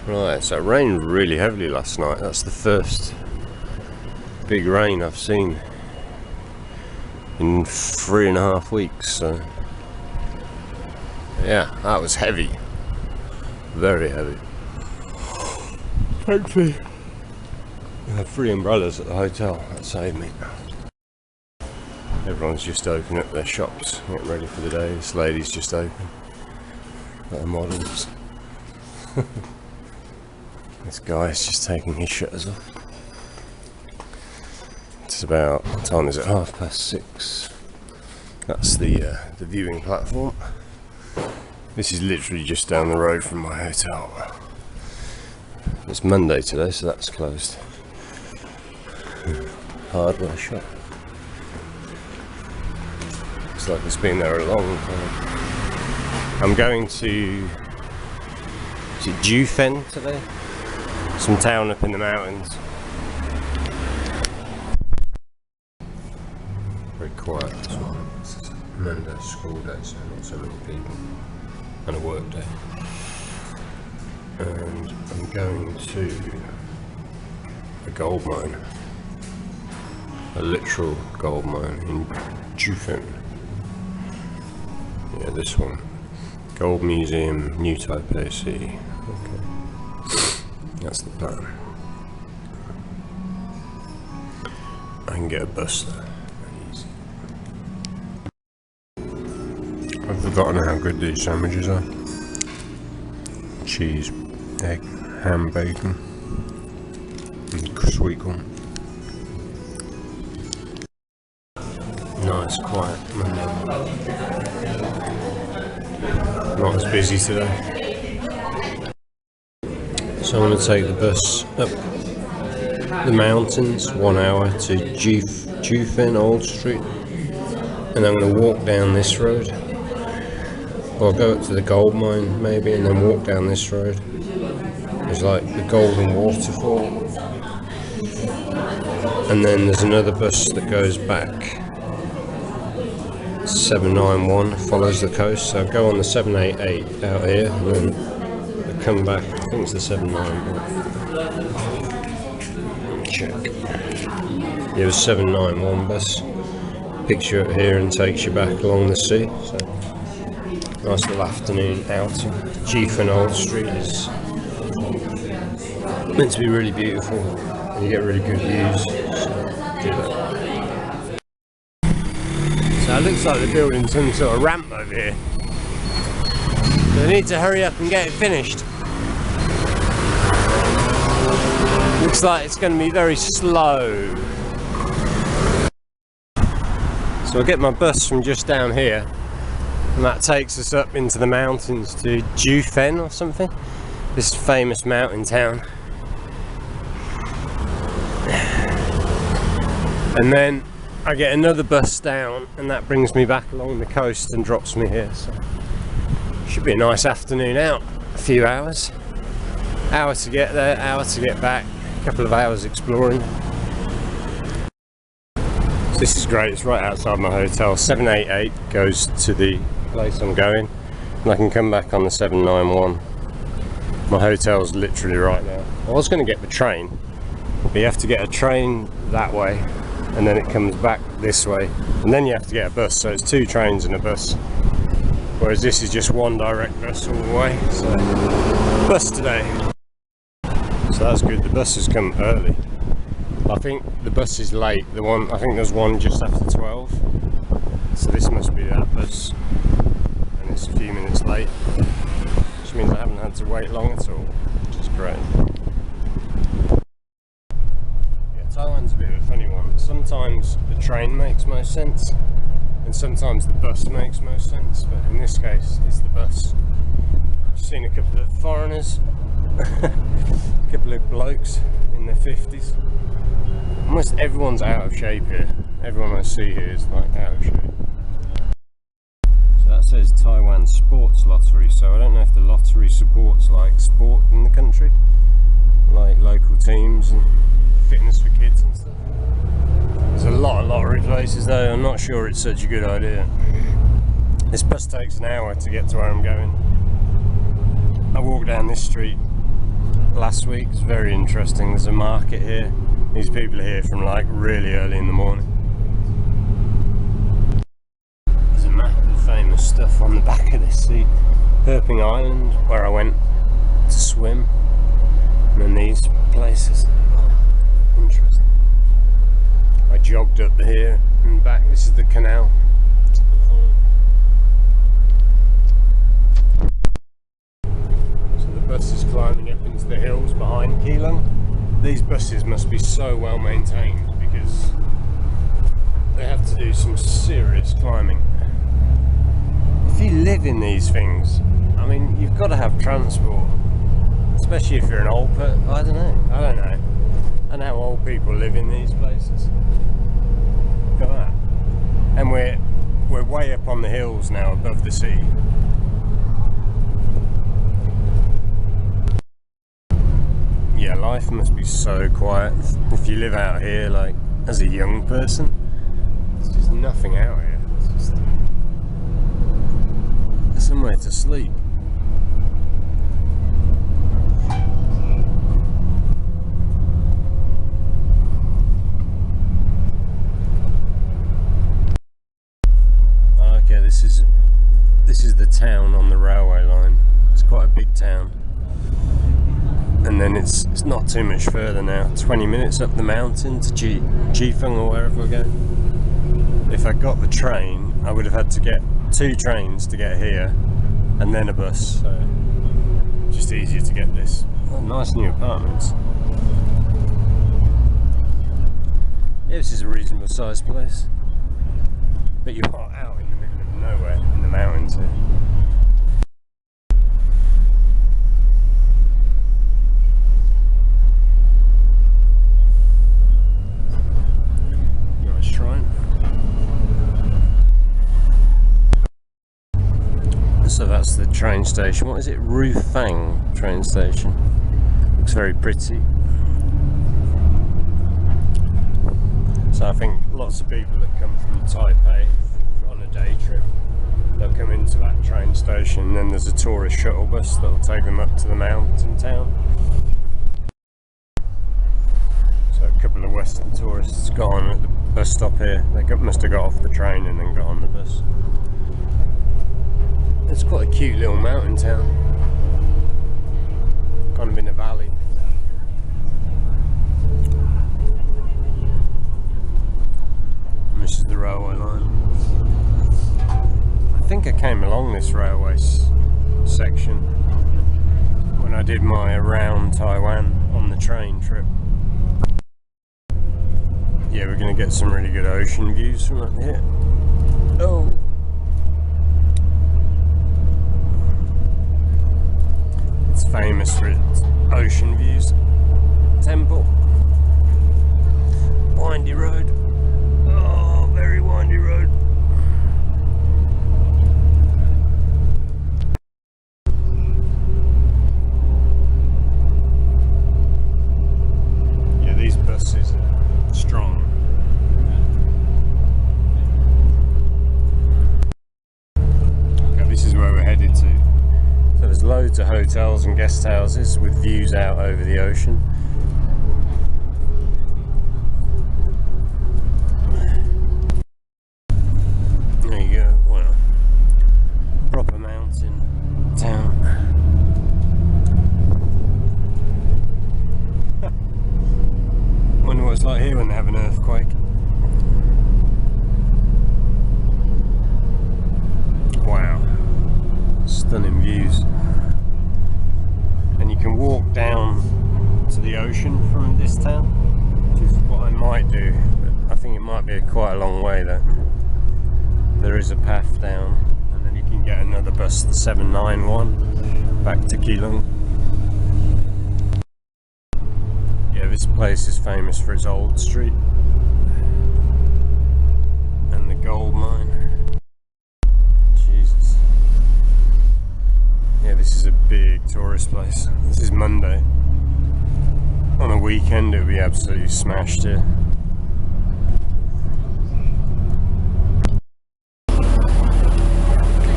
Right, so it rained really heavily last night. That's the first big rain I've seen in 3.5 weeks. So yeah, that was heavy, very heavy. Thankfully, we had 3 umbrellas at the hotel. That saved me. Everyone's just opening up their shops, getting ready for the day. This lady's just open. Got her models. This guy's just taking his shutters off. It's about, what time is it? 6:30. That's the viewing platform. This is literally just down the road from my hotel. It's Monday today, so that's closed. Hardware shop. Looks like it's been there a long time. I'm going to Jiufen today. Some town up in the mountains. Very quiet this one. Monday school day, so not so many people. And a work day. And I'm going to a gold mine. A literal gold mine in Jiufen. Yeah, this one. Gold Museum, New Taipei City. Okay. That's the plan. I can get a bus there. I've forgotten how good these sandwiches are. Cheese, egg, ham, bacon, and sweet corn. Nice, quiet Monday. Not as busy today. So I'm going to take the bus up the mountains 1 hour to Jiufen Old Street, and I'm going to walk down this road. Or I'll go up to the gold mine maybe, and then walk down this road. There's like the golden waterfall, and then there's another bus that goes back. 791 follows the coast, so I'll go on the 788 out here, and then I'll come back. I think it's the 791. Check. Yeah, the 791 bus picks you up here and takes you back along the sea. So nice little afternoon outing. Jiufen Old Street is meant to be really beautiful, and you get really good views. So do that. So it looks like they're building some sort of ramp over here. They need to hurry up and get it finished. Looks like it's going to be very slow. So I'll get my bus from just down here, and that takes us up into the mountains to Jiufen or something. This famous mountain town. And then I get another bus down, and that brings me back along the coast and drops me here. So should be a nice afternoon out. A few hours. Hour to get there, hour to get back. A couple of hours exploring. So this is great. It's right outside my hotel. 788 goes to the place I'm going, and I can come back on the 791. My hotel's literally right there. I was going to get the train, but you have to get a train that way, and then it comes back this way, and then you have to get a bus, so it's 2 trains and a bus, whereas this is just 1 direct bus all the way. So bus today, so that's good. The bus has come early. I think the bus is late. The one, I think there's one just after 12, so this must be that bus, and it's a few minutes late, which means I haven't had to wait long at all, which is great. Taiwan's a bit of a funny one. Sometimes the train makes most sense, and sometimes the bus makes most sense, but in this case it's the bus. I've seen a couple of foreigners, a couple of blokes in their 50s. Almost everyone's out of shape here. Everyone I see here is like out of shape. So that says Taiwan Sports Lottery, so I don't know if the lottery supports like sport in the country, like local teams and fitness for kids and stuff. There's a lot of lottery places though. I'm not sure it's such a good idea. This bus takes an hour to get to where I'm going. I walk down this street last week. It's very interesting. There's a market here. These people are here from like really early in the morning. There's a map of famous stuff on the back of this seat. Herping Island, where I went to swim, and then these places. Oh, interesting. I jogged up here and back. This is the canal. So the bus is climbing up into the hills behind Keelung. These buses must be so well maintained because they have to do some serious climbing. If you live in these things, I mean, you've got to have transport, especially if you're an old person. I don't know. I don't know how old people live in these places. Look at that. And we're way up on the hills now, above the sea. Yeah, life must be so quiet if you live out here, like as a young person. There's just nothing out here. It's just somewhere to sleep. Okay, this is the town on the railway line. It's quite a big town. And then it's not too much further now. 20 minutes up the mountain to Jiufen or wherever we're going. If I got the train, I would have had to get 2 trains to get here, and then a bus. So just easier to get this. Oh, nice new apartments. Yeah, this is a reasonable sized place. But you are out in the middle of nowhere in the mountains here. So that's the train station. What is it? Rufang train station. Looks very pretty. So I think lots of people that come from Taipei on a day trip, they'll come into that train station, and then there's a tourist shuttle bus that'll take them up to the mountain town. So a couple of Western tourists got on at the bus stop here. They must have got off the train and then got on the bus. It's quite a cute little mountain town, kind of in a valley. And this is the railway line. I think I came along this railway section when I did my around Taiwan on the train trip. Yeah, we're going to get some really good ocean views from up here. Oh! It's famous for its ocean views. Temple. Windy road. Oh, very windy road. Yeah, these buses are strong. Okay, this is where we're headed to. So there's loads of hotels and guest houses with views out over the ocean. There you go. Well, proper mountain town. Wonder what it's like here when they have an earthquake. Wow. Stunning views. And you can walk down to the ocean from this town, which is what I might do, but I think it might be quite a long way though. There is a path down, and then you can get another bus, the 791, back to Keelung. Yeah, this place is famous for its Old Street and the gold mine. Jesus. Yeah, this is a big tourist place. This is Monday. On a weekend it would be absolutely smashed here.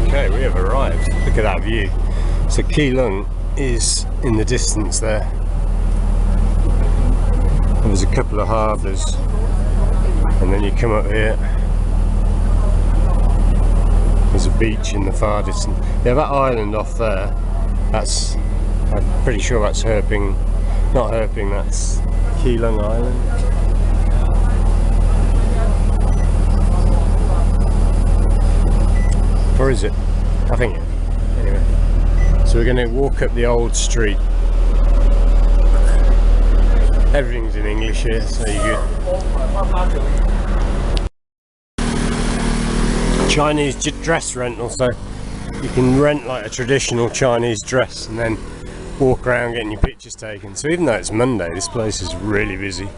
Okay, we have arrived. Look at that view. So Keelung is in the distance there. There's a couple of harbours, and then you come up here. There's a beach in the far distance. Yeah, that island off there, that's, I'm pretty sure that's Herping, not Herping, that's Keelung Island. Or is it? I think it. Anyway, so we're going to walk up the old street. Everything's in English here, so you're good. Chinese dress rental, so you can rent like a traditional Chinese dress and then walk around getting your pictures taken. So even though it's Monday, this place is really busy.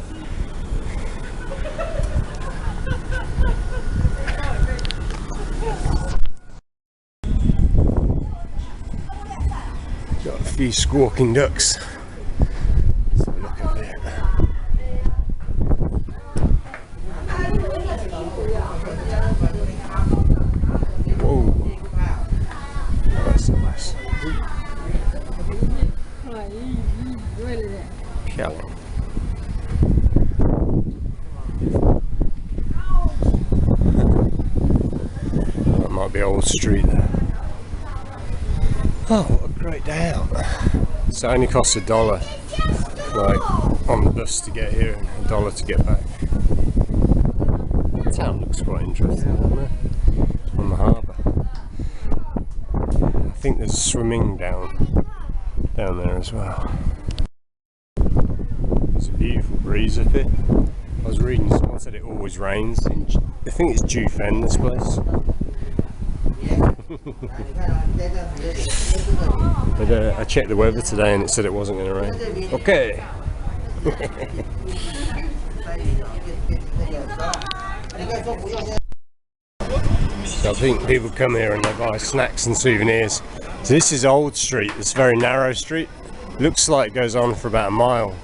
Got a few squawking ducks. Let's have a look up here. Whoa. That's nice. Keelung. That might be Old Street there. Oh, what a great day out. So it only costs $1, like on the bus to get here and $1 to get back. The town looks quite interesting, doesn't it? On the harbour. I think there's swimming down there as well. There's a beautiful breeze up here. I was reading, someone said it always rains. I think it's Jiufen, this place. But I checked the weather today and it said it wasn't going to rain. Okay. So I think people come here and they buy snacks and souvenirs. So this is Old Street. It's a very narrow street. Looks like it goes on for about a mile.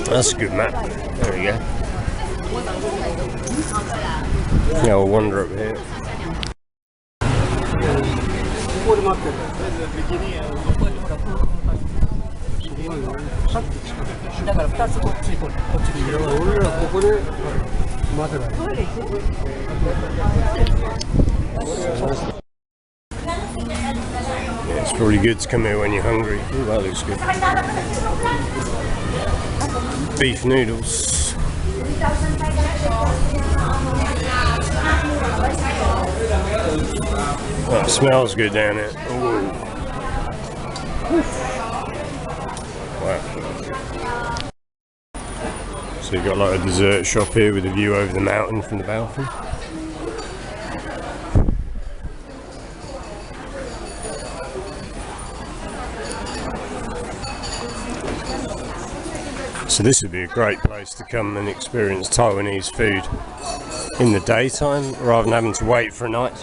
That's a good map. There we go. Yeah, we'll wander up here. Yeah, it's probably good to come here when you're hungry. Ooh, that looks good. Beef noodles. Oh, it smells good down here. Ooh. Wow. So you've got like a dessert shop here with a view over the mountain from the balcony. So this would be a great place to come and experience Taiwanese food in the daytime rather than having to wait for a night.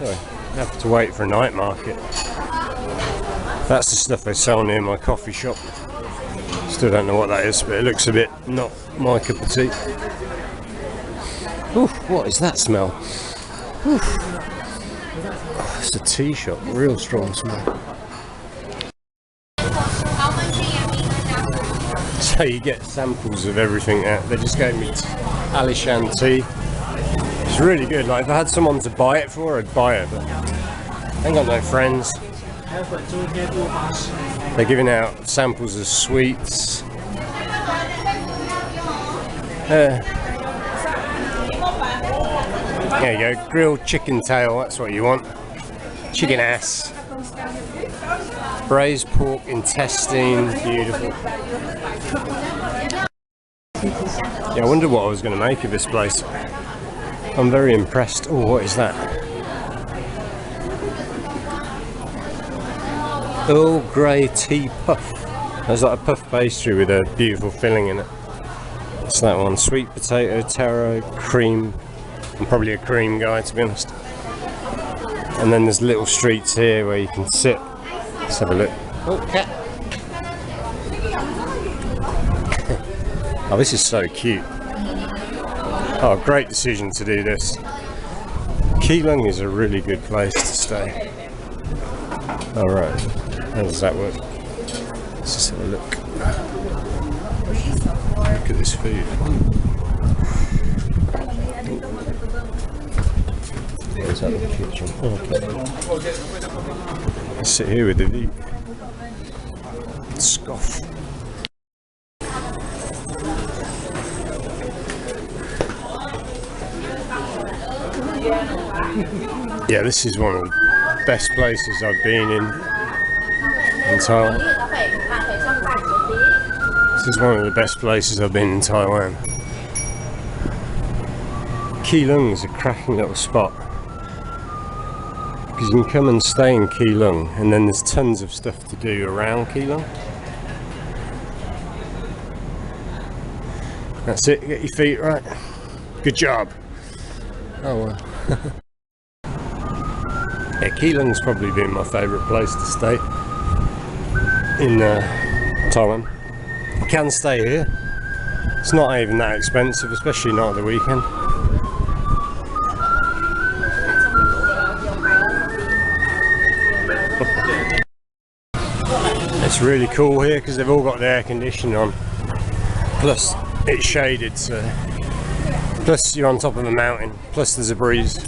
Have to wait for a night market. That's the stuff they sell near my coffee shop. Still don't know what that is, but it looks a bit not my cup of tea. Oof, what is that smell? Oof. Oh, it's a tea shop, real strong smell. So you get samples of everything there. They just gave me Alishan tea. It's really good. Like if I had someone to buy it for, I'd buy it, but I ain't got no friends. They're giving out samples of sweets. There you go, grilled chicken tail, that's what you want. Chicken ass. Braised pork intestine, beautiful. Yeah, I wonder what I was going to make of this place. I'm very impressed. Oh, what is that? Earl Grey tea puff. There's like a puff pastry with a beautiful filling in it. It's that one. Sweet potato, taro, cream. I'm probably a cream guy, to be honest. And then there's little streets here where you can sit. Let's have a look. Oh, cat. Oh, this is so cute. Oh, great decision to do this. Keelung is a really good place to stay. Alright, how does that work? Let's just have a look. Look at this food. Where's that the kitchen? Okay. Let's sit here with the view. Scoff. Yeah, this is one of the best places I've been in Taiwan. This is one of the best places I've been in Taiwan. Keelung is a cracking little spot because you can come and stay in Keelung, and then there's tons of stuff to do around Keelung. That's it, get your feet right. Good job. Oh well. Yeah, Keelung's probably been my favourite place to stay in Taiwan. You can stay here. It's not even that expensive, especially not at the weekend. It's really cool here because they've all got the air conditioning on. Plus it's shaded, so plus you're on top of a mountain, plus there's a breeze.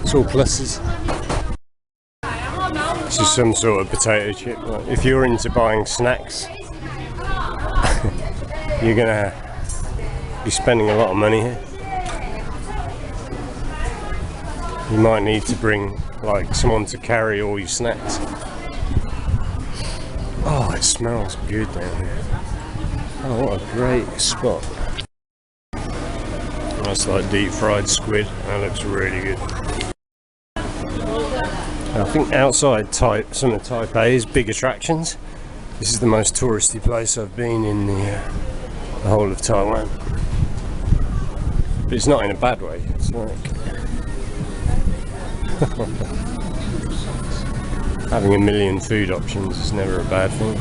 It's all pluses. This is some sort of potato chip. Like, if you're into buying snacks, you're gonna be spending a lot of money here. You might need to bring like someone to carry all your snacks. Oh, it smells good down here. Oh, what a great spot. That's like deep fried squid. That looks really good. I think outside some of Taipei's big attractions, this is the most touristy place I've been in the whole of Taiwan. But it's not in a bad way. It's like having a million food options is never a bad thing.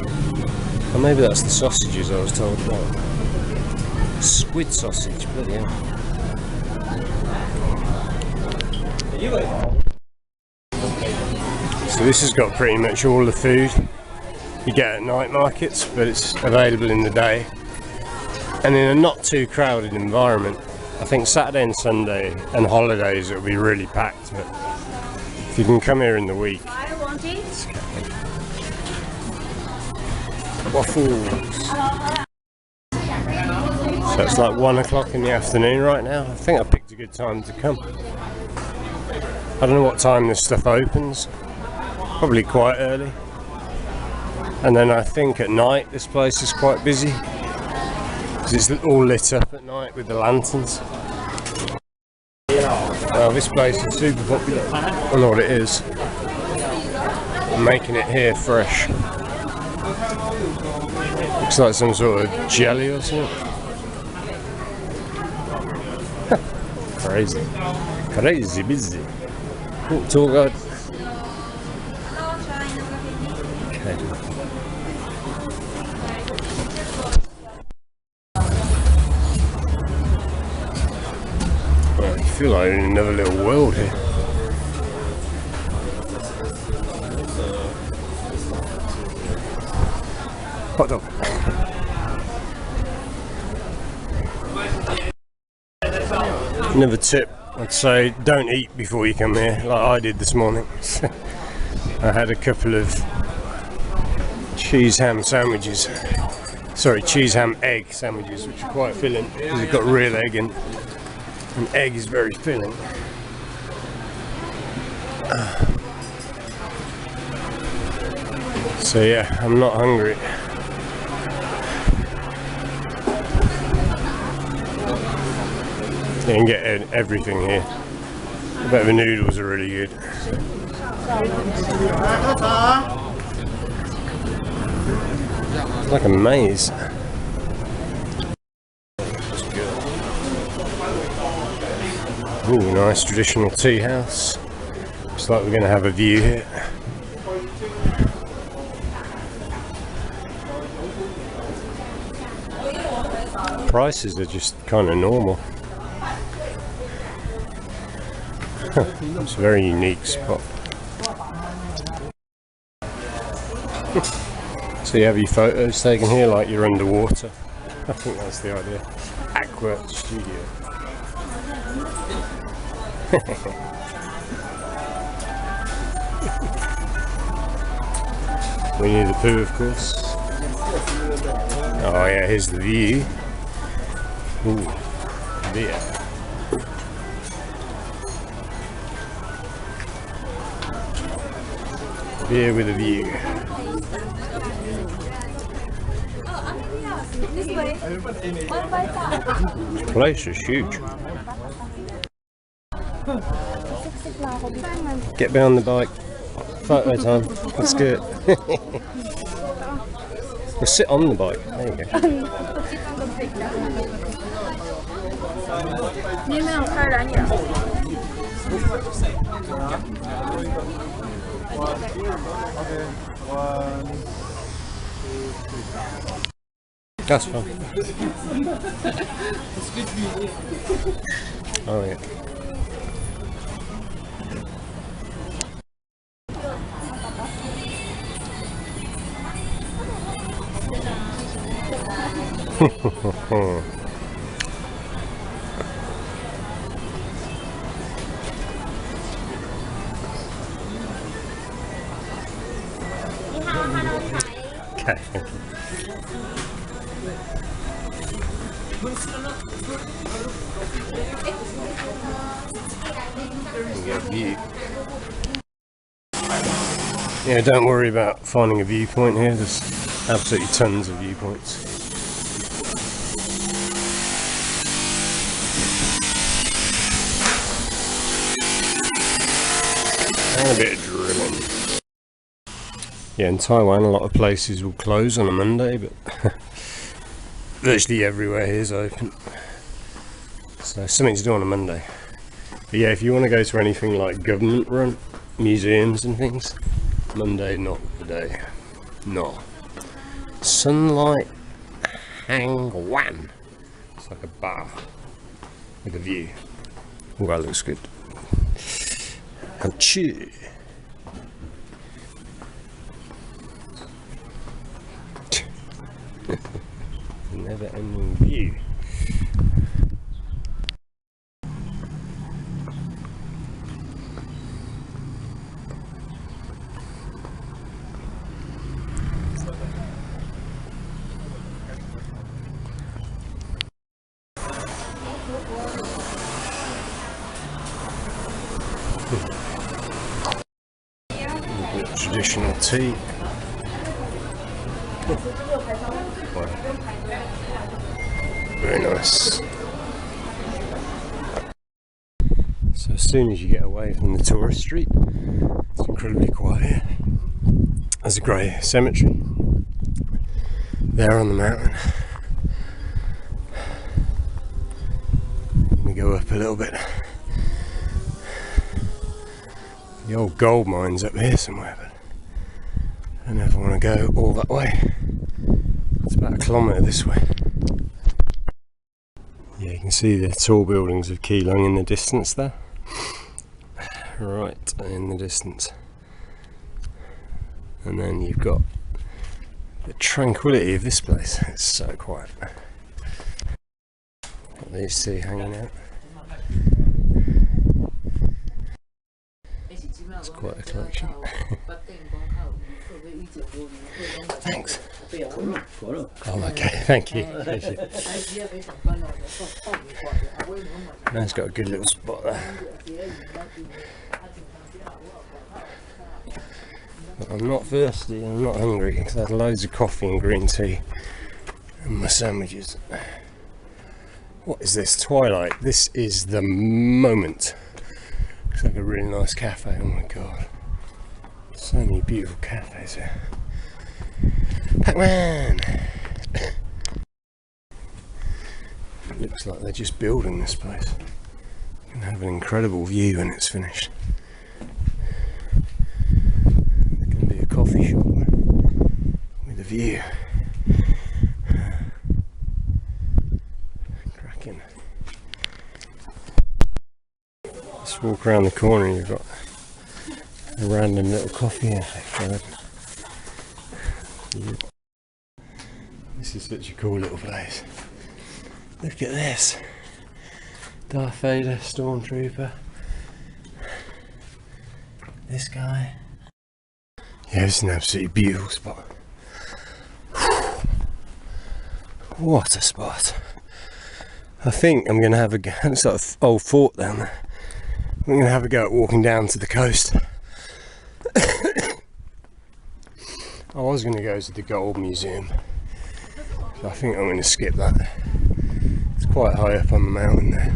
Or maybe that's the sausages I was told about. Squid sausage, bloody hell. So this has got pretty much all the food you get at night markets, but it's available in the day. And in a not too crowded environment. I think Saturday and Sunday and holidays it'll be really packed, but if you can come here in the week. It's okay. Waffles. So it's like 1 o'clock in the afternoon right now. I think I picked a good time to come. I don't know what time this stuff opens. Probably quite early. And then I think at night this place is quite busy. Because it's all lit up at night with the lanterns. Well, this place is super popular. I don't know what it is. I'm making it here fresh. Looks like some sort of jelly or something. Crazy. Crazy busy. Oh, tour guide. Okay. Well, I feel like in another little world here. Hot dog. Another tip, I'd say don't eat before you come here, like I did this morning. I had a couple of cheese ham sandwiches. Sorry, cheese ham egg sandwiches, which are quite filling because you've got real egg in. And egg is very filling. So yeah, I'm not hungry. You can get everything here. I bet the noodles are really good. It's like a maze. Ooh, nice traditional tea house. Looks like we're going to have a view here. Prices are just kind of normal. It's a very unique spot. So you have your photos taken here like you're underwater. I think that's the idea. Aqua Studio. Winnie the Pooh, of course. Oh yeah, here's the view. Ooh, beer. Beer with a view. The place is huge. Get behind the bike. Photo time. Let's do it. We'll sit on the bike. There you go. That's fun. Oh yeah. Okay. View. Yeah, don't worry about finding a viewpoint here. There's absolutely tons of viewpoints. And a bit of drilling. Yeah, in Taiwan a lot of places will close on a Monday, but virtually everywhere here is open. So something to do on a Monday. But yeah, if you want to go to anything like government run, museums and things, Monday not the day. No. Sunlight Hangwan. It's like a bar with a view. Oh, that looks good. Achoo. Never ending view. Traditional tea. Very nice. So as soon as you get away from the tourist street, it's incredibly quiet. There's a grey cemetery there on the mountain. Let me go up a little bit. The old gold mine's up here somewhere, but I don't know if I want to go all that way. It's about 1 kilometre this way. Yeah, you can see the tall buildings of Keelung in the distance there. Right in the distance. And then you've got the tranquility of this place. It's so quiet. Got these two hanging out. It's quite a collection. Thanks. Oh, okay, thank you. That's got a good little spot there. But I'm not thirsty and I'm not hungry because I had loads of coffee and green tea and my sandwiches. What is this? Twilight. This is the moment. Looks like a really nice cafe. Oh my god. So many beautiful cafes here. Pac-Man! Looks like they're just building this place. It's going to have an incredible view when it's finished. There's going to be a coffee shop with a view. Cracking. Just walk around the corner and you've got a random little coffee effect. This is such a cool little place. Look at this. Darth Vader, Stormtrooper. This guy. Yeah, it's an absolutely beautiful spot. What a spot. I think I'm going to have a go. It's like an old fort down there. I'm going to have a go at walking down to the coast. I was going to go to the Gold Museum. I think I'm going to skip that. It's quite high up on the mountain there.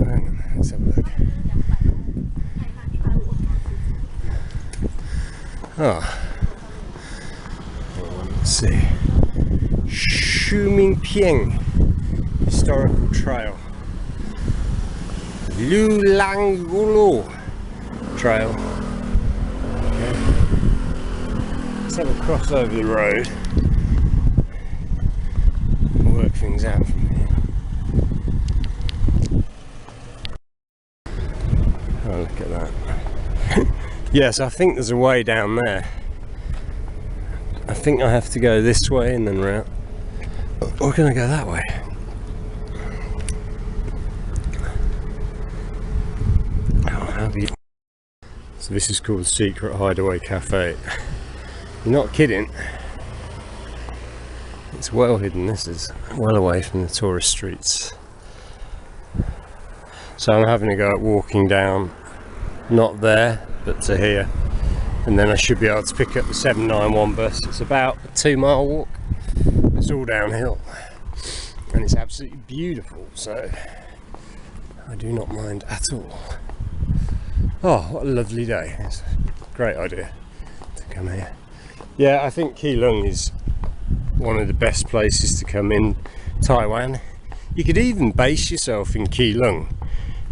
Hang on, let's have a look. Oh. Let's see. Shumingpiang Historical Trail. Lulangulu Trail. Okay. Let's have a cross over the road and work things out from here. Oh, look at that. Yes, I think there's a way down there. I think I have to go this way and then round. Or can I go that way? Oh, how beautiful. So this is called Secret Hideaway Cafe. You're not kidding. It's well hidden, this is. Well away from the tourist streets. So I'm having to go at walking down, not there, but to here. And then I should be able to pick up the 791 bus. It's about a 2-mile walk. It's all downhill. And it's absolutely beautiful, so I do not mind at all. Oh, what a lovely day. It's a great idea to come here. Yeah, I think Keelung is one of the best places to come in Taiwan. You could even base yourself in Keelung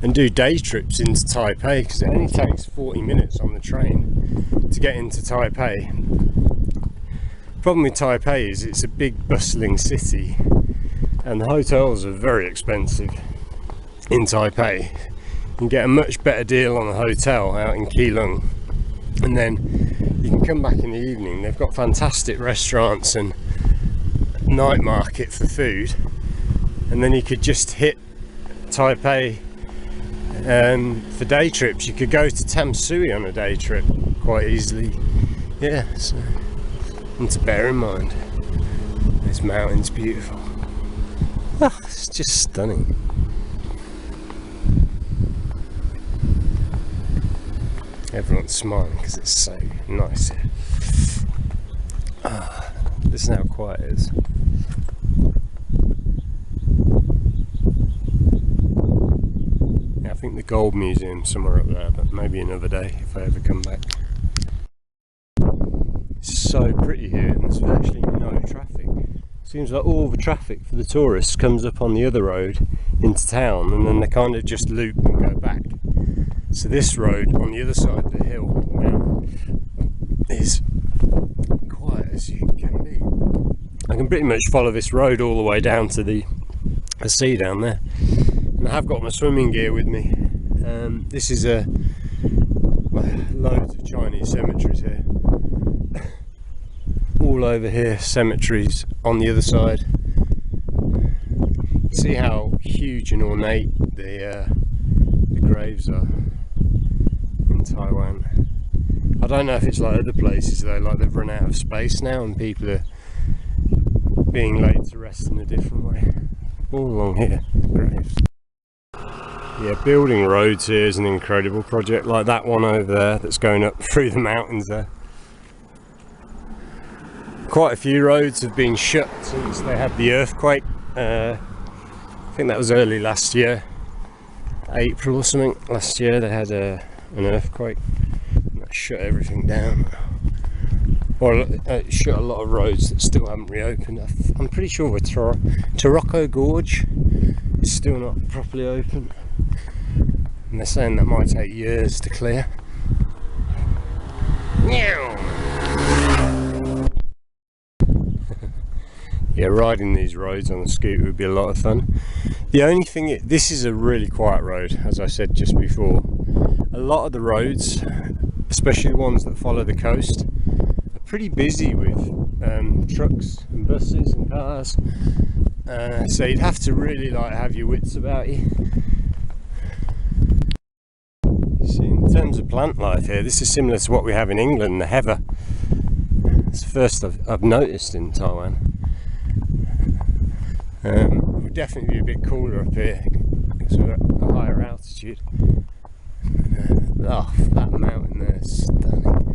and do day trips into Taipei, because it only takes 40 minutes on the train to get into Taipei. Problem with Taipei is it's a big bustling city and the hotels are very expensive in Taipei. You can get a much better deal on a hotel out in Keelung, and then you can come back in the evening. They've got fantastic restaurants and night market for food, and then you could just hit Taipei for day trips. You could go to Tamsui on a day trip quite easily. Yeah, so, and to bear in mind, this mountain's beautiful. Ah, it's just stunning. Everyone's smiling because it's so nice here. Ah, listen how quiet it is. I think the Gold Museum's somewhere up there, but maybe another day if I ever come back. It's so pretty here and there's virtually no traffic. Seems like all the traffic for the tourists comes up on the other road into town, and then they kind of just loop and go back. So this road on the other side of the hill now is quiet as you can be. I can pretty much follow this road all the way down to the sea down there. And I have got my swimming gear with me. This is loads of Chinese cemeteries here. All over here, cemeteries on the other side. See how huge and ornate the graves are in Taiwan. I don't know if it's like other places though, like they've run out of space now and people are being laid to rest in a different way. All along here, graves. Yeah, building roads here is an incredible project, like that one over there that's going up through the mountains there. Quite a few roads have been shut since they had the earthquake. I think that was early last year, April or something last year. They had an earthquake and that shut everything down. Well, it shut a lot of roads that still haven't reopened. I'm pretty sure the Taroko Gorge is still not properly open, and they're saying that might take years to clear. Yeah, riding these roads on a scooter would be a lot of fun. The only thing, this is a really quiet road, as I said just before. A lot of the roads, especially the ones that follow the coast, are pretty busy with trucks and buses and cars, so you'd have to really like have your wits about you. See, in terms of plant life here, this is similar to what we have in England, the heather. It's the first I've noticed in Taiwan. It would definitely be a bit cooler up here because we're at a higher altitude. Oh, that mountain there is stunning.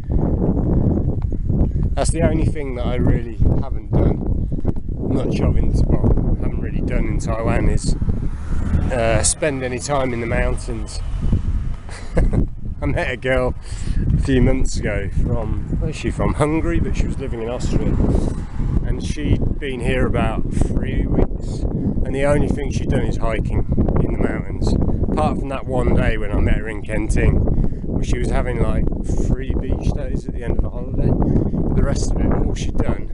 That's the only thing that I really haven't done much of haven't really done in Taiwan is spend any time in the mountains. I met a girl a few months ago where's she from? Hungary, but she was living in Austria, and she'd been here about 3 weeks, and the only thing she'd done is hiking in the mountains, apart from that one day when I met her in Kenting, where she was having like 3 beach days at the end of the holiday. But the rest of it, all she'd done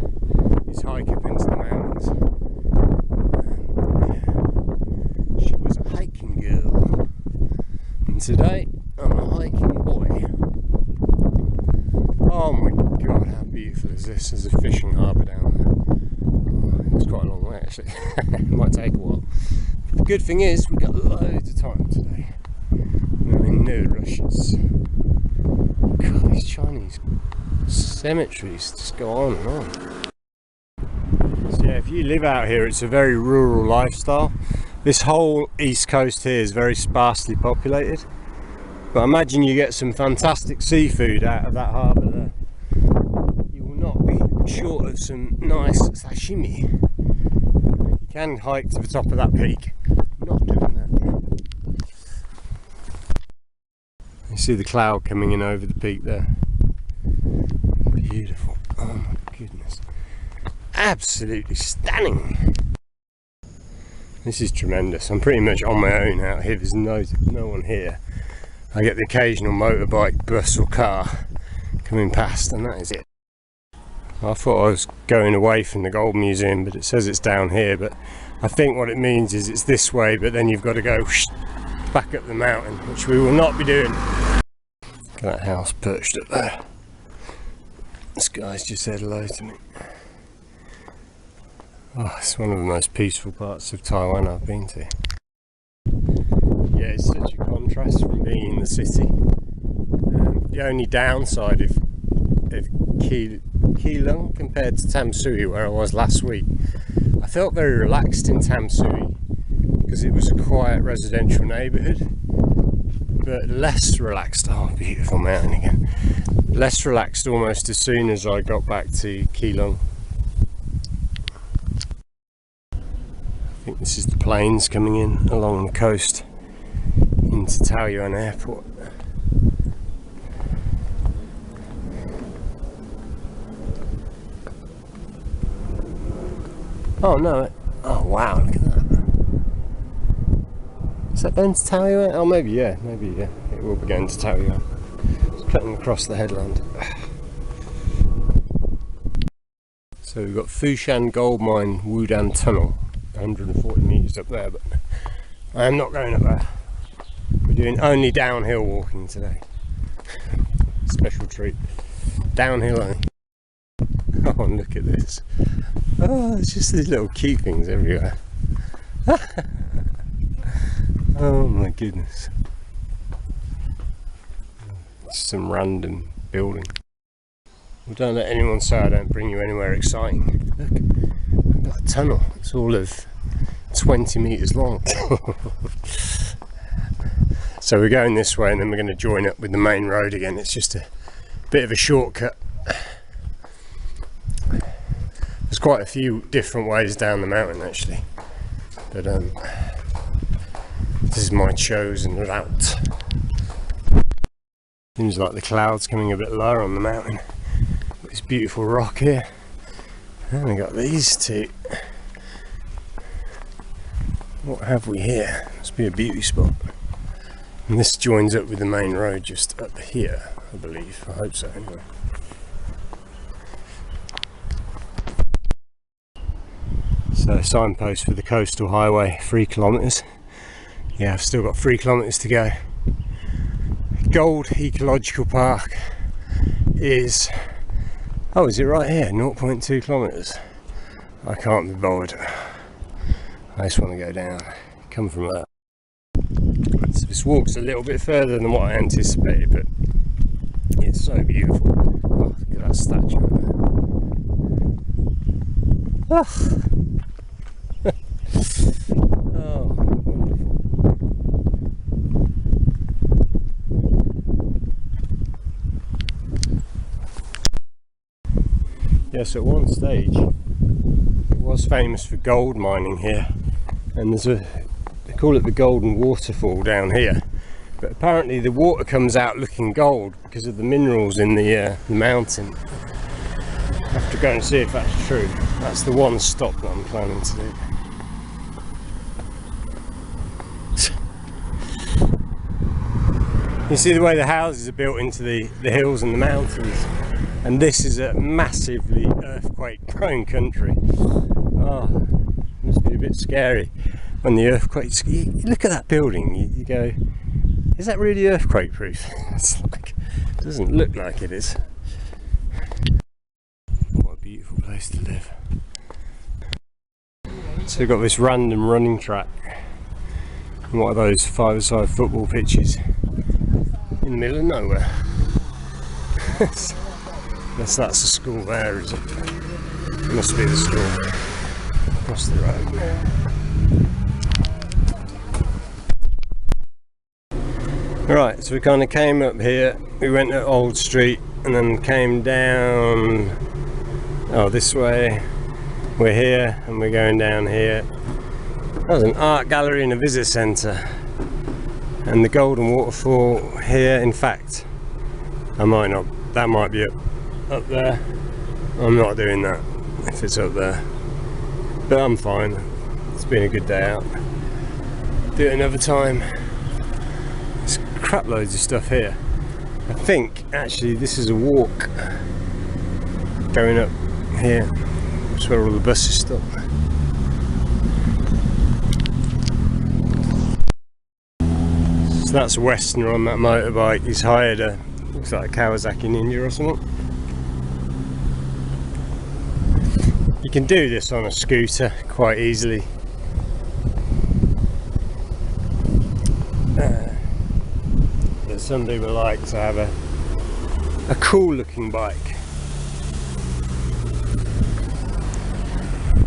is hike up into the mountains. She was a hiking girl, and today I'm a hiking boy. Oh my god, how beautiful is this? There's a fishing harbour down there. Oh, it's quite a long way actually. It might take a while. But the good thing is we've got loads of time today. We're in no rushes. God, these Chinese cemeteries just go on and on. So yeah, if you live out here, it's a very rural lifestyle. This whole east coast here is very sparsely populated. But imagine you get some fantastic seafood out of that harbour there. You will not be short of some nice sashimi. You can hike to the top of that peak. I'm not doing that. You see the cloud coming in over the peak there. Beautiful. Oh my goodness. Absolutely stunning. This is tremendous. I'm pretty much on my own out here. There's no one here. I get the occasional motorbike, bus or car coming past, and that is it. I thought I was going away from the Gold Museum, but it says it's down here, but I think what it means is it's this way, but then you've got to go back up the mountain, which we will not be doing. Look at that house perched up there. This guy's just said hello to me. Oh, it's one of the most peaceful parts of Taiwan I've been to. Yeah, it's such a contrast from being in the city. The only downside of Keelung compared to Tam Sui, where I was last week, I felt very relaxed in Tam Sui because it was a quiet residential neighbourhood, but less relaxed. Oh, beautiful mountain again. Less relaxed almost as soon as I got back to Keelung. I think this is the planes coming in along the coast into Taiwan Airport. Oh no, oh wow, look at that. Is that going to Taiwan? Oh maybe yeah, it will be going to Taiwan. It's cutting across the headland. So we've got Fushan Gold Mine Wudan Tunnel, 140 metres up there, but I am not going up there. We're doing only downhill walking today. Special treat. Downhill only. Oh, look at this. Oh, it's just these little cute things everywhere. Oh my goodness. Just some random building. Well, don't let anyone say I don't bring you anywhere exciting. Look, I've got a tunnel. It's all of 20 metres long. So we're going this way and then we're going to join up with the main road again. It's just a bit of a shortcut. There's quite a few different ways down the mountain actually, but this is my chosen route. Seems like the clouds coming a bit lower on the mountain. This beautiful rock here, and we got these two. What have we here? Must be a beauty spot. And this joins up with the main road just up here, I believe. I hope so anyway. So signpost for the coastal highway, 3 kilometres. Yeah, I've still got 3 kilometres to go. Gold Ecological Park is Oh, is it right here? 0.2 kilometres. I can't be bothered. I just want to go down. Come from there. So this walk's a little bit further than what I anticipated, but it's so beautiful. Oh, look at that statue over there. Oh, wonderful. Yes, at one stage it was famous for gold mining here, and they call it the golden waterfall down here, but apparently the water comes out looking gold because of the minerals in the mountain. I have to go and see if that's true. That's the one stop that I'm planning to do. You see the way the houses are built into the hills and the mountains, and this is a massively earthquake prone country. Oh, it must be a bit scary when the earthquakes. You look at that building, you go, is that really earthquake proof? It's like, it doesn't look like it is. What a beautiful place to live. So we've got this random running track, and what are those 5-a-side football pitches in the middle of nowhere. Guess that's the school there, is it? It must be the school across the road. Right, so we kind of came up here, we went to Old Street and then came down, oh, this way. We're here and we're going down here. There's an art gallery and a visit centre, and the golden waterfall here. In fact, I might not, that might be up there. I'm not doing that if it's up there, but I'm fine. It's been a good day out. Do it another time. There's crap loads of stuff here. I think actually this is a walk going up here. That's where all the buses stop. So that's a Westerner on that motorbike. He's hired a, looks like a Kawasaki Ninja or something. You can do this on a scooter quite easily. But some people like to have a cool looking bike.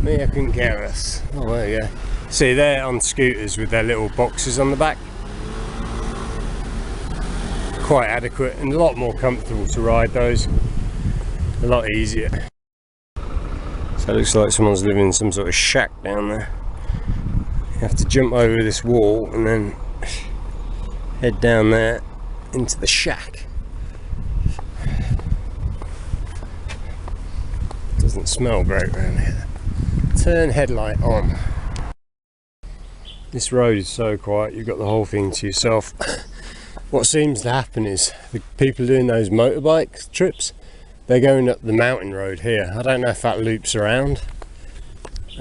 Me, I couldn't care less. Oh, there you go. See, they're on scooters with their little boxes on the back. Quite adequate and a lot more comfortable to ride those. A lot easier. So it looks like someone's living in some sort of shack down there. You have to jump over this wall and then head down there into the shack. Doesn't smell great around here. Turn headlight on. This road is so quiet, you've got the whole thing to yourself. What seems to happen is the people doing those motorbike trips, they're going up the mountain road here. I don't know if that loops around.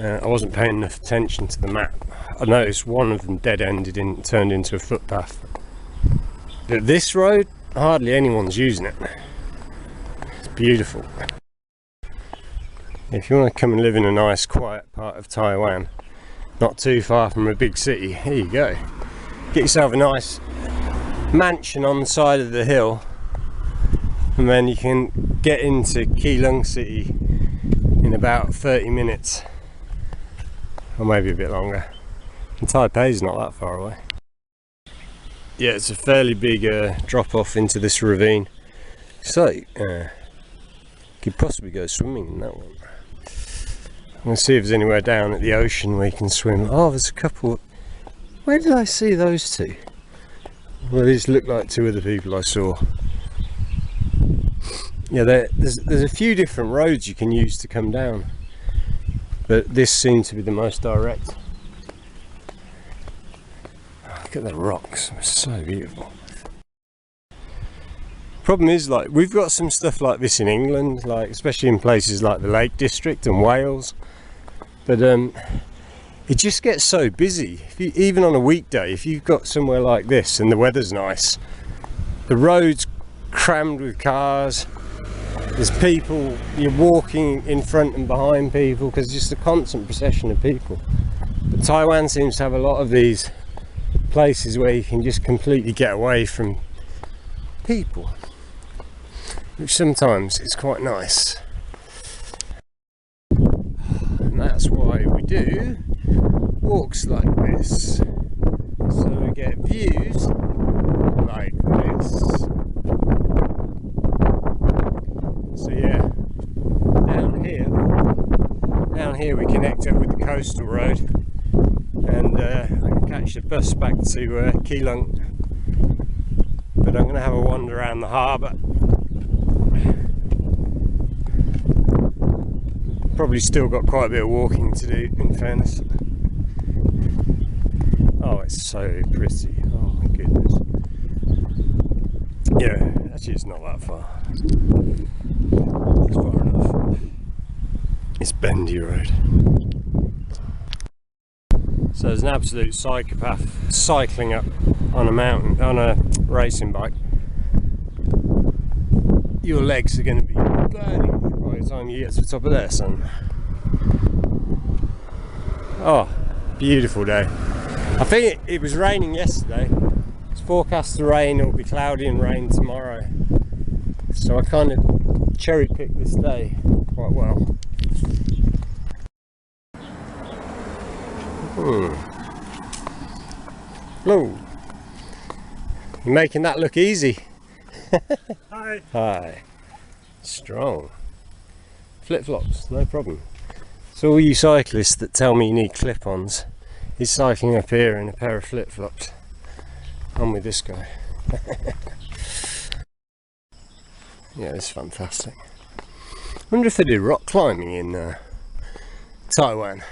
I wasn't paying enough attention to the map. I noticed one of them dead-ended and turned into a footpath. But this road, hardly anyone's using it. It's beautiful. If you want to come and live in a nice quiet part of Taiwan, not too far from a big city, here you go. Get yourself a nice mansion on the side of the hill, and then you can get into Keelung city in about 30 minutes, or maybe a bit longer. And Taipei's not that far away. Yeah, it's a fairly big drop off into this ravine, so could possibly go swimming in that one. I'm going to see if there's anywhere down at the ocean where you can swim. Oh, there's a couple. Where did I see those two? Well, these look like two of the people I saw. Yeah, there's a few different roads you can use to come down, but this seemed to be the most direct. Oh, look at the rocks, it's so beautiful. Problem is, like, we've got some stuff like this in England, like especially in places like the Lake District and Wales, but it just gets so busy. Even on a weekday, if you've got somewhere like this and the weather's nice, the road's crammed with cars, There's people, you're walking in front and behind people because it's just a constant procession of people. But Taiwan seems to have a lot of these places where you can just completely get away from people, which sometimes is quite nice. And that's why we do walks like this, so we get views like this. So yeah, down here we connect up with the coastal road, and I can catch the bus back to Keelung. But I'm going to have a wander around the harbour. Probably still got quite a bit of walking to do, in fairness. Oh, it's so pretty. Oh my goodness. Yeah, actually it's not that far. It's far enough. It's bendy road. So there's an absolute psychopath cycling up on a mountain, on a racing bike. Your legs are going to be burning by the time you get to the top of there, son. Oh, beautiful day. I think it was raining yesterday. It's forecast to rain. It'll be cloudy and rain tomorrow. So I kind of cherry picked this day quite well. Hello. You're making that look easy. Hi. Hi. Strong. Flip-flops, no problem. So all you cyclists that tell me you need clip-ons, he's cycling up here in a pair of flip-flops. I'm with this guy. Yeah, it's fantastic. I wonder if they do rock climbing in Taiwan.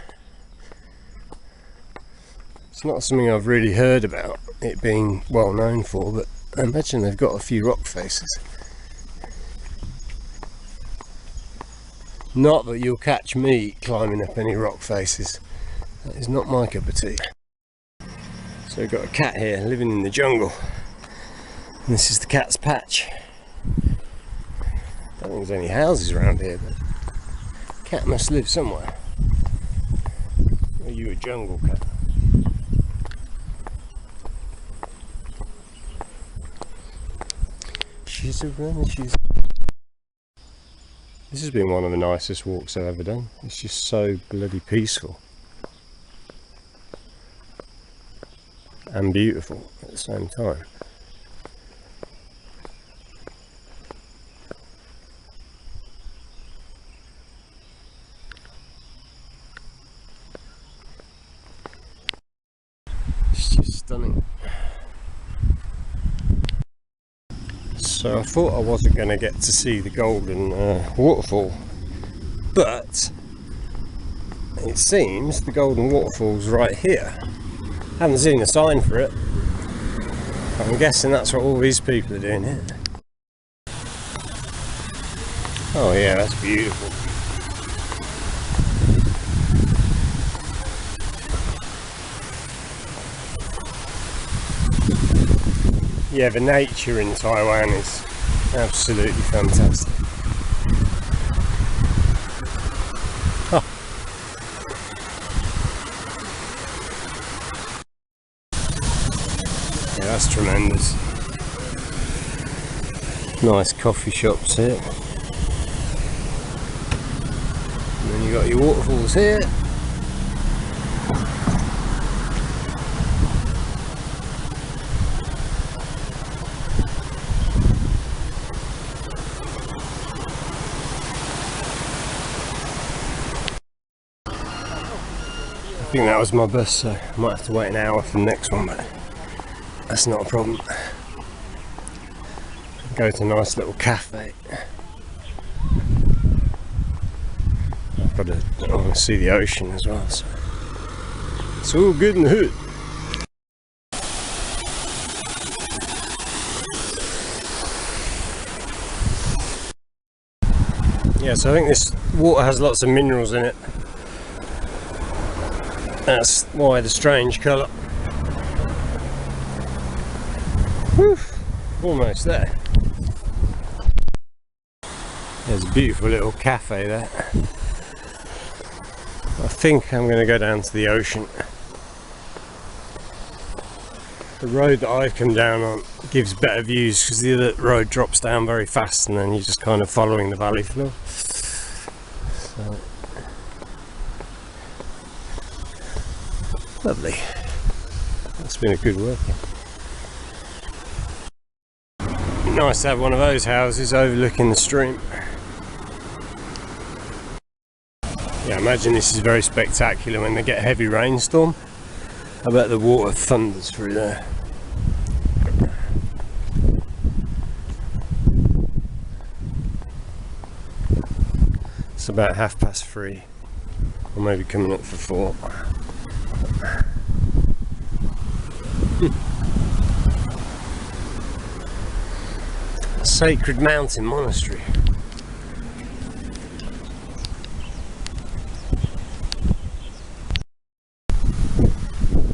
It's not something I've really heard about it being well known for, but I imagine they've got a few rock faces. Not that you'll catch me climbing up any rock faces. That is not my cup of tea. So we've got a cat here living in the jungle. And this is the cat's patch. I don't think there's any houses around here, but the cat must live somewhere. Are you a jungle cat? She's a runner, she's... This has been one of the nicest walks I've ever done. It's just so bloody peaceful. And beautiful at the same time. It's just stunning. So I thought I wasn't going to get to see the golden waterfall, but it seems the golden waterfall's right here. Haven't seen a sign for it. I'm guessing that's what all these people are doing here. Oh yeah, that's beautiful. Yeah, the nature in Taiwan is absolutely fantastic. Oh. Yeah, that's tremendous. Nice coffee shops here. And then you got your waterfalls here. I think that was my bus, so I might have to wait an hour for the next one, but that's not a problem. Go to a nice little cafe. I want to see the ocean as well, so it's all good in the hood. Yeah, so I think this water has lots of minerals in it. That's why the strange colour. Whew, almost there. There's a beautiful little cafe there. I think I'm going to go down to the ocean. The road that I've come down on gives better views because the other road drops down very fast and then you're just kind of following the valley floor. So, lovely. That's been a good working. Nice to have one of those houses overlooking the stream. Yeah, imagine this is very spectacular when they get a heavy rainstorm. I bet the water thunders through there. It's about 3:30, or maybe coming up for 4. Sacred Mountain Monastery.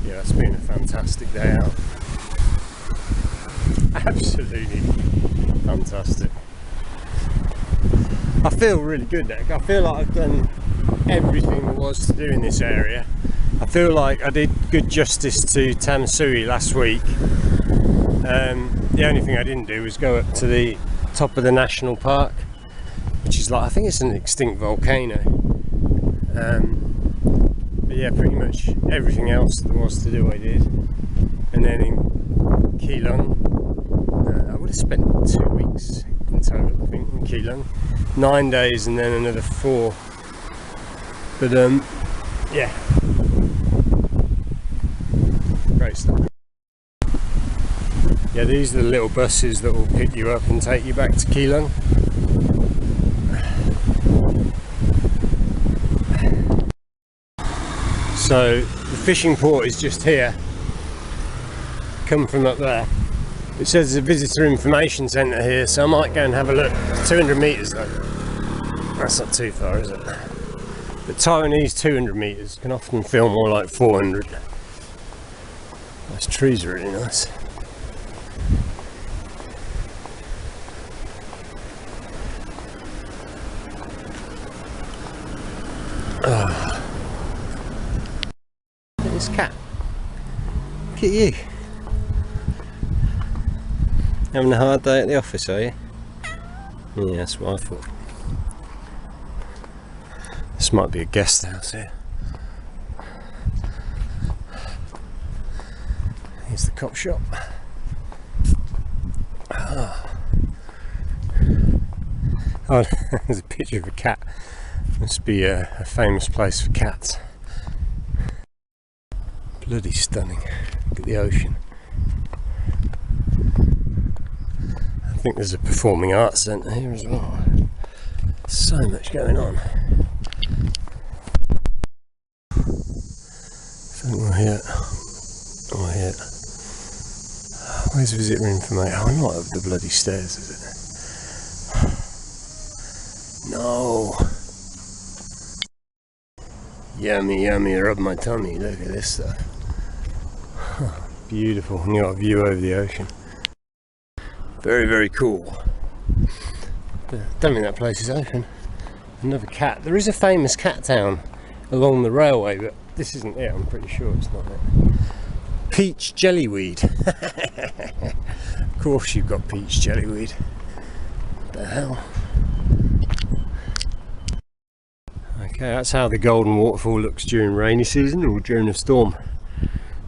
Yeah, it's been a fantastic day out. Absolutely fantastic. I feel really good, Nick. I feel like I've done everything there was to do in this area. I feel like I did good justice to Tamsui last week. The only thing I didn't do was go up to the top of the national park, which is like, I think it's an extinct volcano. But yeah, pretty much everything else there was to do I did. And then in Keelung, I would have spent 2 weeks in total, I think, in Keelung. 9 days and then another 4. But yeah, great stuff. Yeah, these are the little buses that will pick you up and take you back to Keelung. So the fishing port is just here. Come from up there. It says there's a visitor information centre here, so I might go and have a look. 200 metres though. That's not too far, is it? But Taiwanese 200 metres can often feel more like 400. Those trees are really nice. Look at this cat. Look at you. Having a hard day at the office, are you? Yeah, that's what I thought. This might be a guest house here. Here's the cop shop. Oh, there's a picture of a cat. Must be a famous place for cats. Bloody stunning. Look at the ocean. I think there's a performing arts centre here as well. So much going on. I think we're here. Oh, we're here. Where's visitor information? Oh, not up the bloody stairs, is it? No. Yummy, yummy, rub my tummy. Look at this stuff. Beautiful. And you got a view over the ocean. Very, very cool. But I don't think that place is open. Another cat. There is a famous cat town along the railway, but this isn't it. I'm pretty sure it's not it. Peach jellyweed. Of course you've got peach jellyweed. What the hell? Okay, that's how the Golden Waterfall looks during rainy season or during a storm.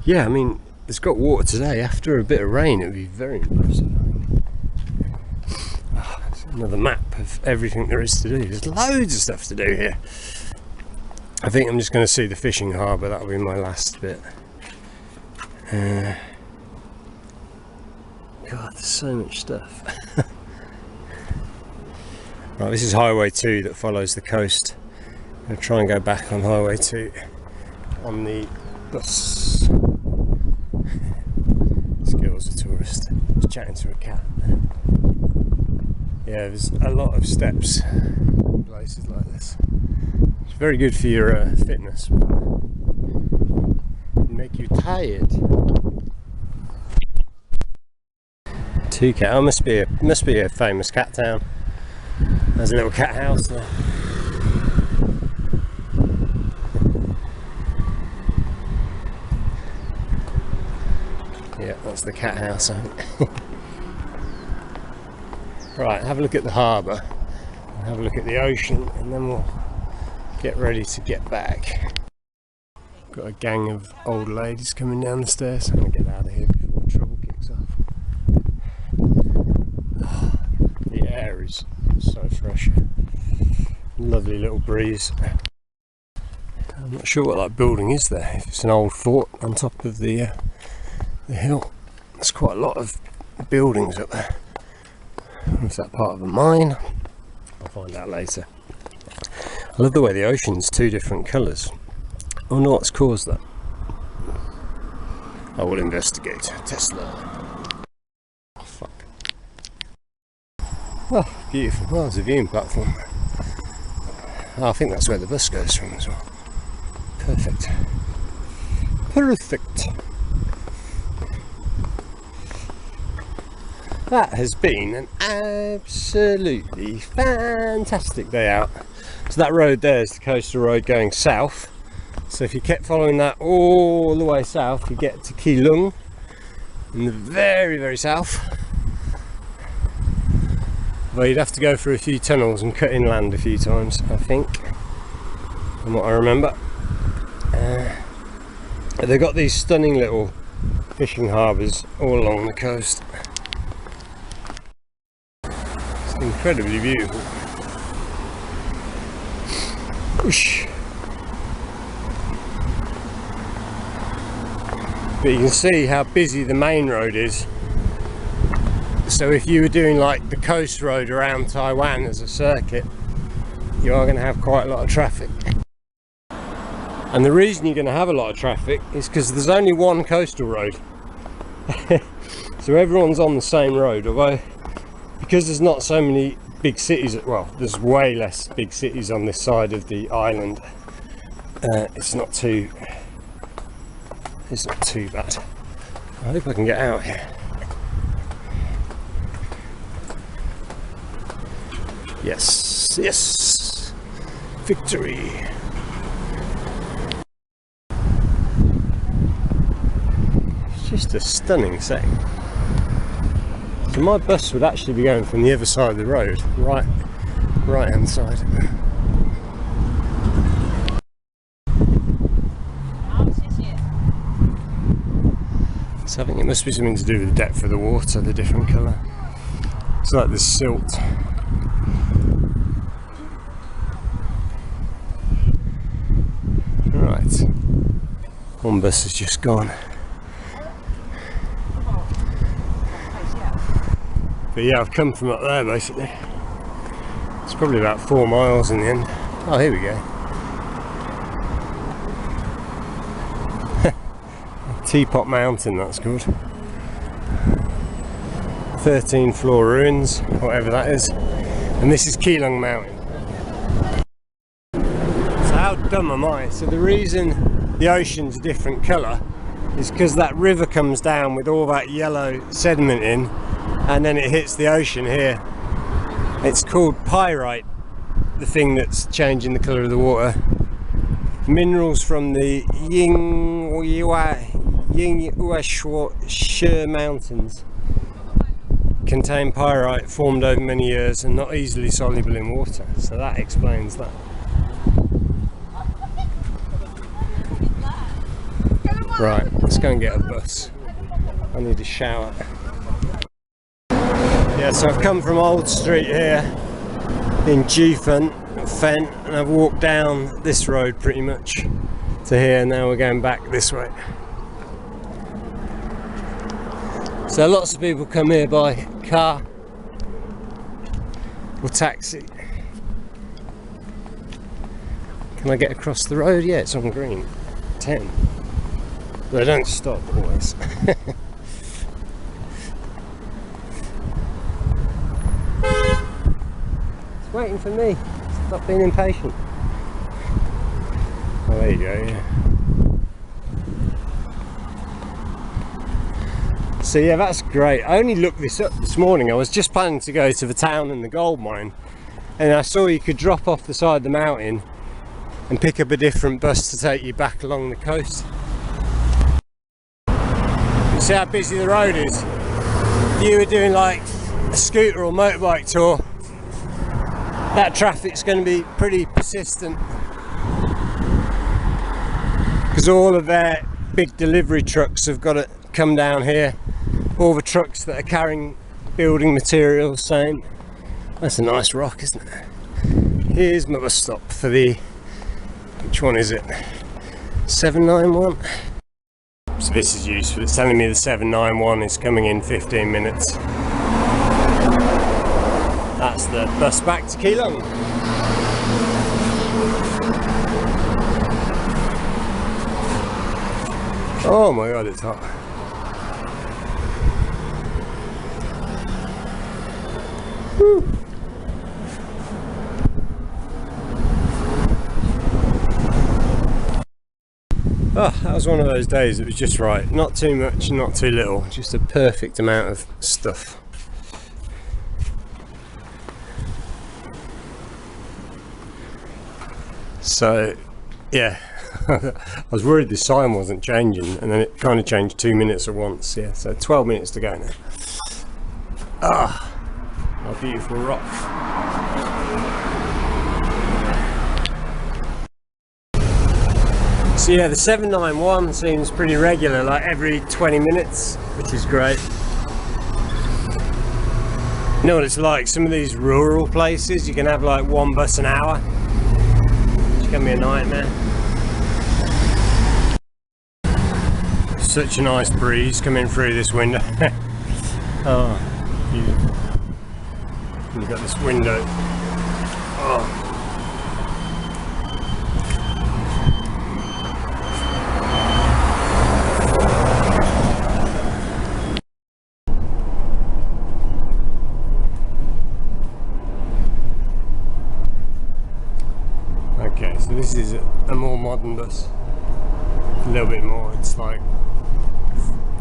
Yeah, I mean, it's got water today. After a bit of rain, it would be very impressive. Another map of everything there is to do. There's loads of stuff to do here. I think I'm just going to see the fishing harbour. That'll be my last bit. God, there's so much stuff. Right, this is Highway 2 that follows the coast. I'm going to try and go back on Highway 2 on the bus. This girl's a tourist. Just chatting to a cat. Yeah, there's a lot of steps in places like this. It's very good for your fitness. Make you tired. 2 cat. Oh, must be a famous cat town. There's a little cat house there. Yeah, that's the cat house, I think. Right, have a look at the harbour, have a look at the ocean, and then we'll get ready to get back. Got a gang of old ladies coming down the stairs. I'm going to get out of here before trouble kicks off. The air is so fresh. Lovely little breeze. I'm not sure what that building is there. If it's an old fort on top of the hill. There's quite a lot of buildings up there. Is that part of a mine? I'll find out later. I love the way the ocean's two different colours. I wonder what's caused that. I will investigate. Tesla. Oh, fuck. Oh, beautiful. Oh, there's a viewing platform. Oh, I think that's where the bus goes from as well. Perfect. Perfect. That has been an absolutely fantastic day out. So that road there is the coastal road going south. So if you kept following that all the way south, you get to Keelung in the very, very south. Well, you'd have to go through a few tunnels and cut inland a few times, I think, from what I remember. They've got these stunning little fishing harbours all along the coast. It's incredibly beautiful. Whoosh. But you can see how busy the main road is. So if you were doing like the coast road around Taiwan as a circuit, you are going to have quite a lot of traffic. And the reason you're going to have a lot of traffic is because there's only one coastal road. So everyone's on the same road, although because there's not so many big cities, well, there's way less big cities on this side of the island. It's not too bad. I hope I can get out here. Yes, yes, victory. It's just a stunning setting. So my bus would actually be going from the other side of the road, right hand side. So I think it must be something to do with the depth of the water, the different colour. It's like the silt. Right, one bus has just gone. But yeah, I've come from up there basically. It's probably about 4 miles in the end. Oh, here we go. Teapot Mountain, that's good. 13 floor ruins, whatever that is. And this is Keelung Mountain. So how dumb am I? So the reason the ocean's a different colour is because that river comes down with all that yellow sediment in, and then it hits the ocean here. It's called pyrite, the thing that's changing the colour of the water. Minerals from the Yinghuashe Mountains contain pyrite formed over many years and not easily soluble in water. So that explains that. Right, let's go and get a bus. I need a shower. Yeah, so I've come from Old Street here in Jiufen, and I've walked down this road pretty much to here. Now we're going back this way. So lots of people come here by car or taxi. Can I get across the road? Yeah, it's on green. 10. They don't stop always. It's waiting for me. Stop being impatient. Oh, there you go, yeah. So yeah, that's great. I only looked this up this morning. I was just planning to go to the town and the gold mine, and I saw you could drop off the side of the mountain and pick up a different bus to take you back along the coast. You see how busy the road is? If you were doing like a scooter or motorbike tour, that traffic's going to be pretty persistent, because all of their big delivery trucks have got to come down here. All the trucks that are carrying building materials, same. That's a nice rock, isn't it? Here's my bus stop for the, which one is it? 791. So this is useful. It's telling me the 791 is coming in 15 minutes. That's the bus back to Keelung. Oh my god, it's hot. Woo. Oh, that was one of those days. It was just right. Not too much, not too little. Just a perfect amount of stuff. So, yeah. I was worried the sign wasn't changing, and then it kind of changed 2 minutes at once. Yeah, so 12 minutes to go now. Ah, a beautiful rock. So yeah, the 791 seems pretty regular, like every 20 minutes, which is great. You know what it's like, some of these rural places, you can have like one bus an hour. It's gonna be a nightmare. Such a nice breeze coming through this window. Oh, beautiful. You've got this window. Oh. Okay, so this is a more modern bus. A little bit more, it's like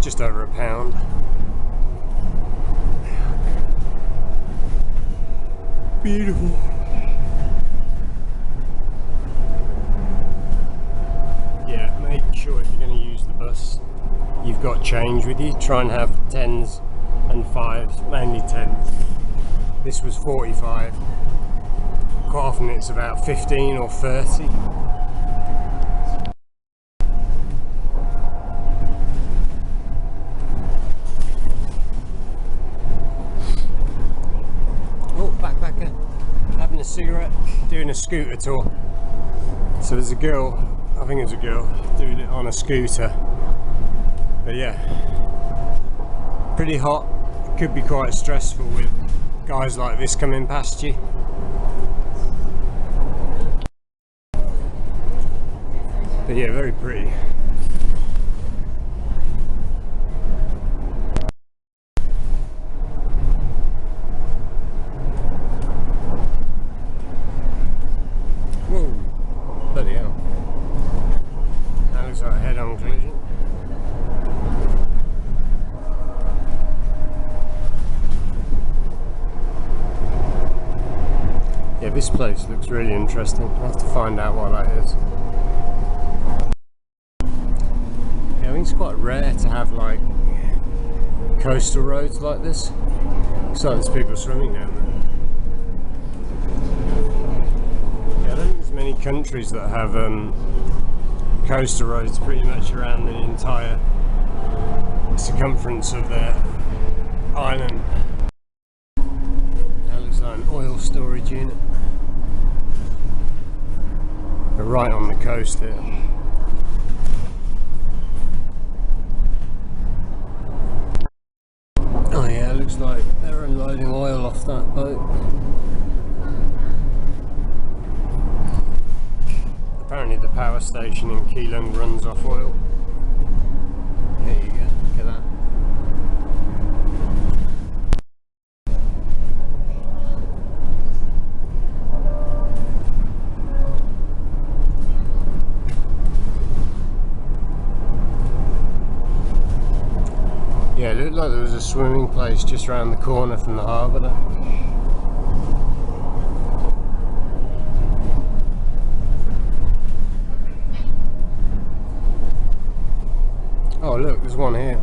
just over £1. Beautiful. Yeah, make sure if you're going to use the bus, you've got change with you. Try and have 10s and 5s, mainly 10s. This was 45. Quite often it's about 15 or 30. Having a cigarette, doing a scooter tour. So there's a girl, I think it's a girl, doing it on a scooter. But yeah, pretty hot. It could be quite stressful with guys like this coming past you. But yeah, very pretty. Bloody hell. That looks like a head-on collision. Yeah, this place looks really interesting. I'll have to find out what that is. Yeah, I think it's quite rare to have like coastal roads like this. Looks like there's people swimming down there. Many countries that have coastal roads pretty much around the entire circumference of their island. That looks like an oil storage unit. We're right on the coast here. Oh yeah, it looks like they're unloading oil off that boat. Apparently the power station in Keelung runs off oil. There you go, look at that. Yeah, it looked like there was a swimming place just around the corner from the harbour there. one here.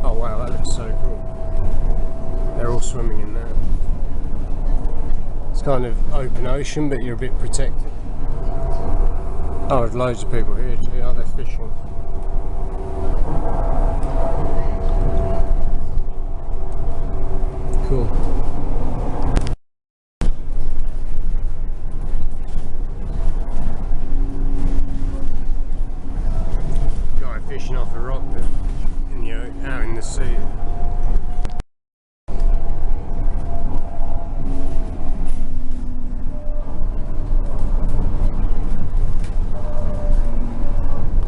Oh wow, that looks so cool. They're all swimming in there. It's kind of open ocean, but you're a bit protected. Oh, there's loads of people here too. Oh, they're fishing. Cool. Guy fishing off a rock there, out in the sea.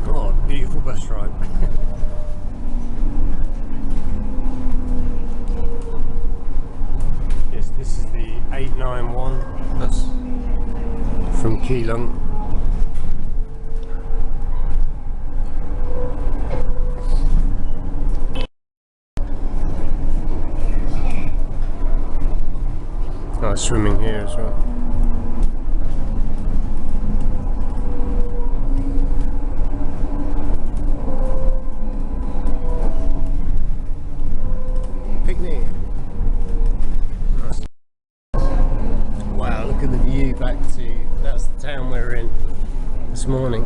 Oh, beautiful bus ride. Yes, this is the 891 bus from Keelung. Oh, swimming here as well. Picnic. Nice. Wow, look at the view back to, that's the town we were in this morning.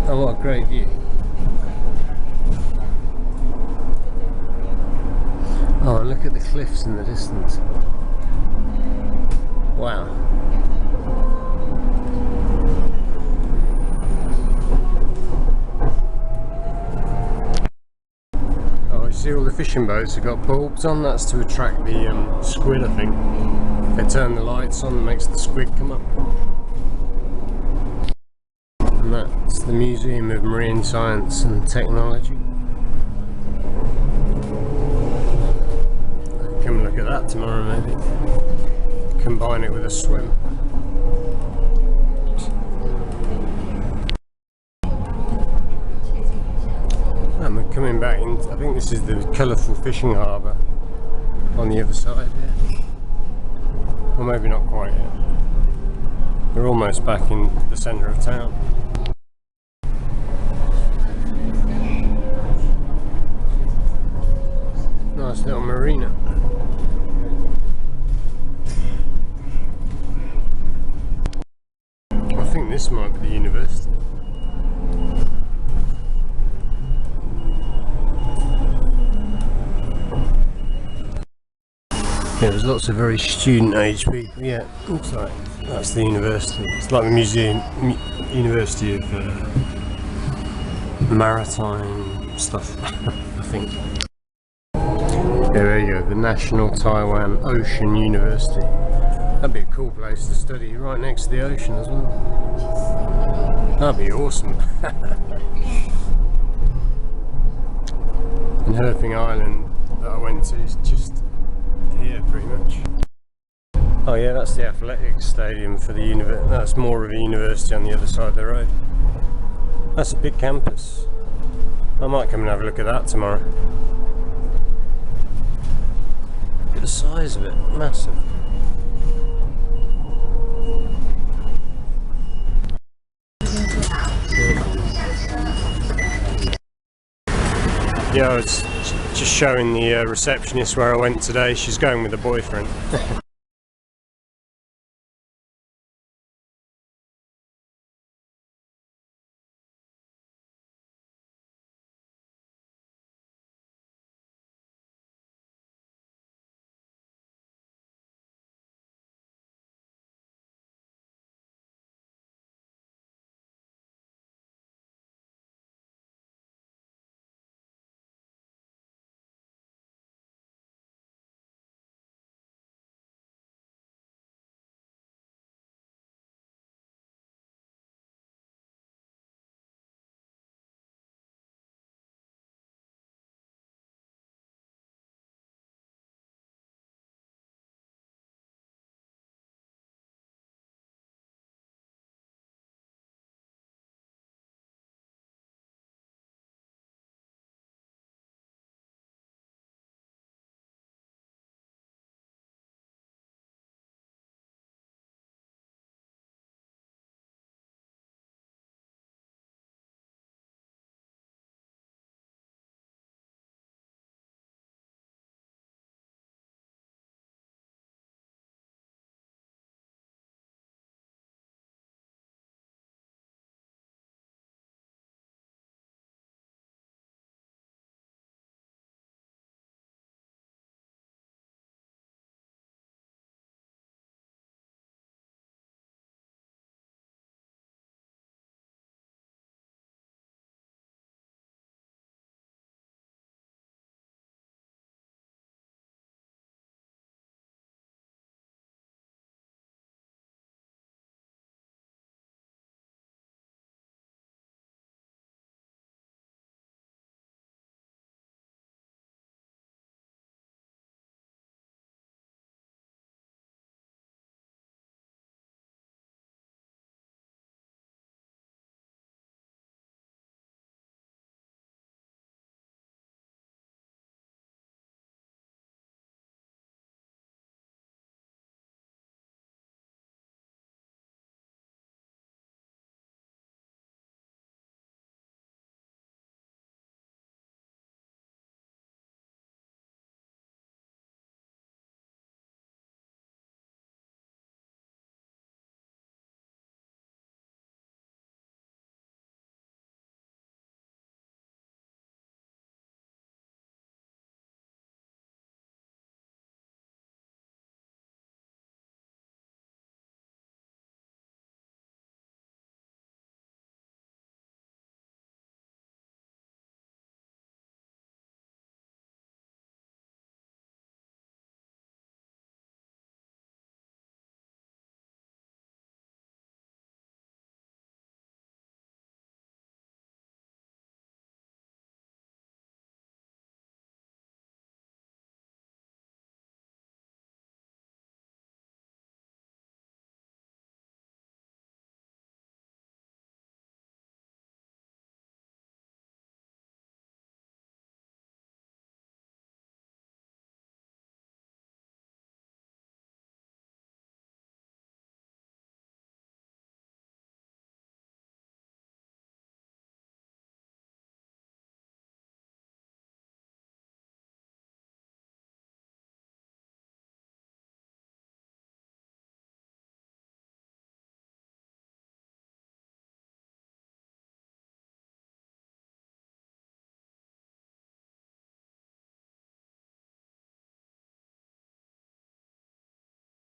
Oh, what a great view. Oh, and look at the cliffs in the distance. Wow. Oh, you see all the fishing boats have got bulbs on? That's to attract the squid, I think. If they turn the lights on, it makes the squid come up. And that's the Museum of Marine Science and Technology. Come look at that tomorrow maybe. Combine it with a swim. And we're coming back in, I think this is the colourful fishing harbour on the other side here. Or maybe not quite yet. We're almost back in the centre of town. Nice little marina. I think this might be the university. Yeah, there's lots of very student age people. Yeah, looks like that's the university. It's like the University of Maritime stuff, I think. Yeah, there you go, the National Taiwan Ocean University. That'd be a cool place to study, right next to the ocean as well. That'd be awesome. And Herping Island that I went to is just here pretty much. Oh yeah, that's the athletics stadium for the university. That's more of a university on the other side of the road. That's a big campus. I might come and have a look at that tomorrow. Look at the size of it, massive. Yeah, I was just showing the receptionist where I went today. She's going with a boyfriend.